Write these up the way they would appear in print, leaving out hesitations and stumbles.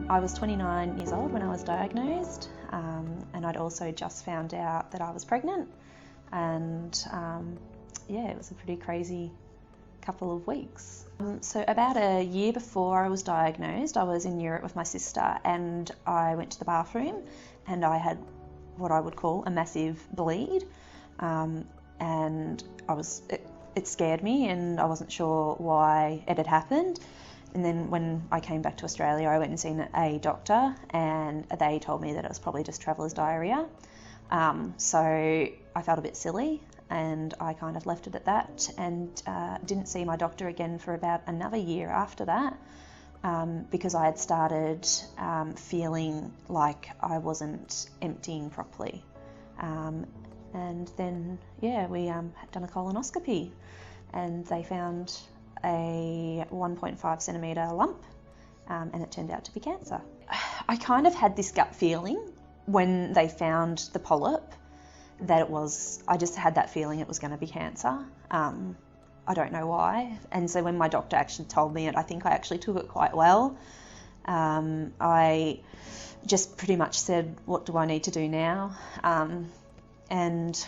I was 29 years old when I was diagnosed, and I'd also just found out that I was pregnant, and yeah, it was a pretty crazy couple of weeks. So about a year before I was diagnosed, I was in Europe with my sister, and I went to the bathroom and I had what I would call a massive bleed, and it scared me, and I wasn't sure why it had happened. And then when I came back to Australia, I went and seen a doctor, and they told me that it was probably just traveller's diarrhea. So I felt a bit silly, and I kind of left it at that, and didn't see my doctor again for about another year after that, because I had started feeling like I wasn't emptying properly. And then, yeah, we had done a colonoscopy, and they found a 1.5 centimetre lump, and it turned out to be cancer. I kind of had this gut feeling when they found the polyp that it was, I just had that feeling it was going to be cancer. I don't know why. And so when my doctor actually told me it, I think I actually took it quite well. I just pretty much said, what do I need to do now? And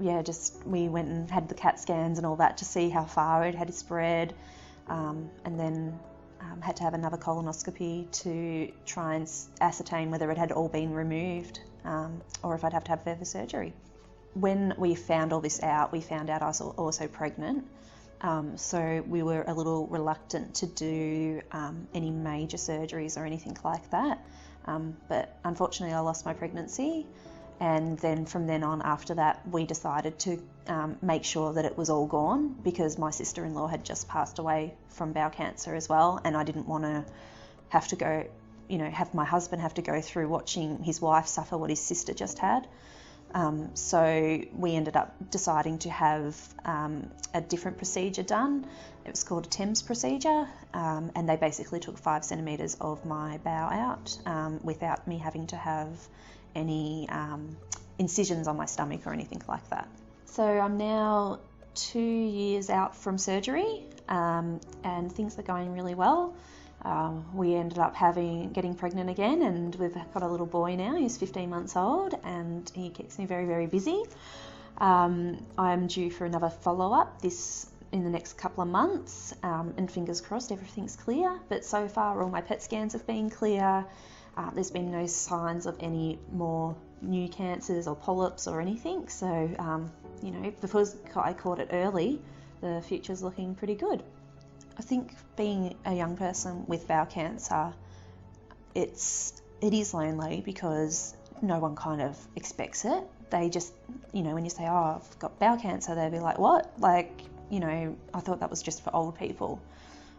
yeah, we went and had the CAT scans and all that to see how far it had spread, and then had to have another colonoscopy to try and ascertain whether it had all been removed, or if I'd have to have further surgery. When we found all this out, we found out I was also pregnant, so we were a little reluctant to do any major surgeries or anything like that, but unfortunately I lost my pregnancy. And then from then on, after that, we decided to make sure that it was all gone, because my sister-in-law had just passed away from bowel cancer as well, and I didn't want to have to go, have my husband have to go through watching his wife suffer what his sister just had. So we ended up deciding to have a different procedure done. It was called a TEMS procedure, and they basically took 5 centimetres of my bowel out without me having to have any incisions on my stomach or anything like that. So I'm now 2 years out from surgery, and things are going really well. We ended up getting pregnant again, and we've got a little boy now. He's 15 months old, and he keeps me very, very busy. I'm due for another follow-up in the next couple of months, and fingers crossed everything's clear. But so far all my PET scans have been clear. There's been no signs of any more new cancers or polyps or anything. So, because I caught it early, the future's looking pretty good. I think being a young person with bowel cancer, it is lonely, because no one kind of expects it. They just, when you say, oh, I've got bowel cancer, they'll be like, what? I thought that was just for old people.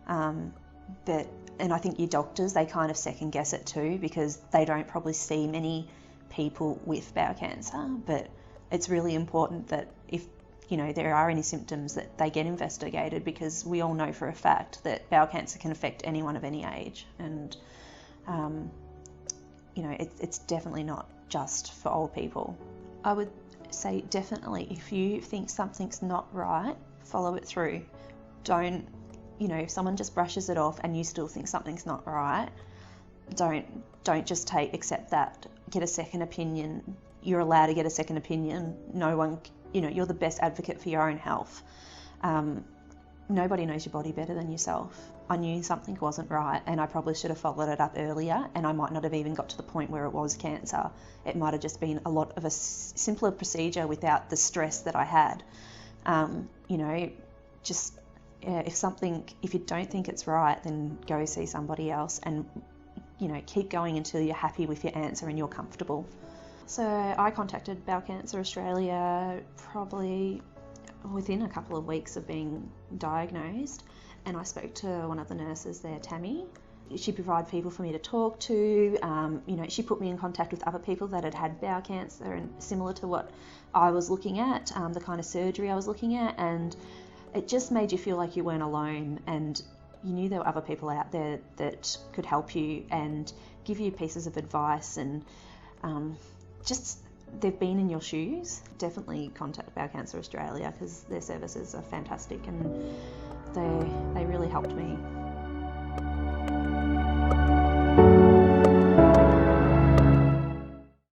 And I think your doctors, they kind of second guess it too, because they don't probably see many people with bowel cancer. But it's really important that if there are any symptoms, that they get investigated, because we all know for a fact that bowel cancer can affect anyone of any age. And it's definitely not just for old people. I would say definitely, if you think something's not right, follow it through. Don't, if someone just brushes it off and you still think something's not right, don't just accept that. Get a second opinion. You're allowed to get a second opinion. No one, you're the best advocate for your own health. Nobody knows your body better than yourself. I knew something wasn't right, and I probably should have followed it up earlier, and I might not have even got to the point where it was cancer. It might have just been a lot of a simpler procedure without the stress that I had. If you don't think it's right, then go see somebody else, and keep going until you're happy with your answer and you're comfortable. So I contacted Bowel Cancer Australia probably within a couple of weeks of being diagnosed, and I spoke to one of the nurses there, Tammy. She provided people for me to talk to. She put me in contact with other people that had bowel cancer and similar to what I was looking at, the kind of surgery I was looking at, and it just made you feel like you weren't alone, and you knew there were other people out there that could help you and give you pieces of advice, and they've been in your shoes. Definitely contact Bowel Cancer Australia, because their services are fantastic, and they really helped me.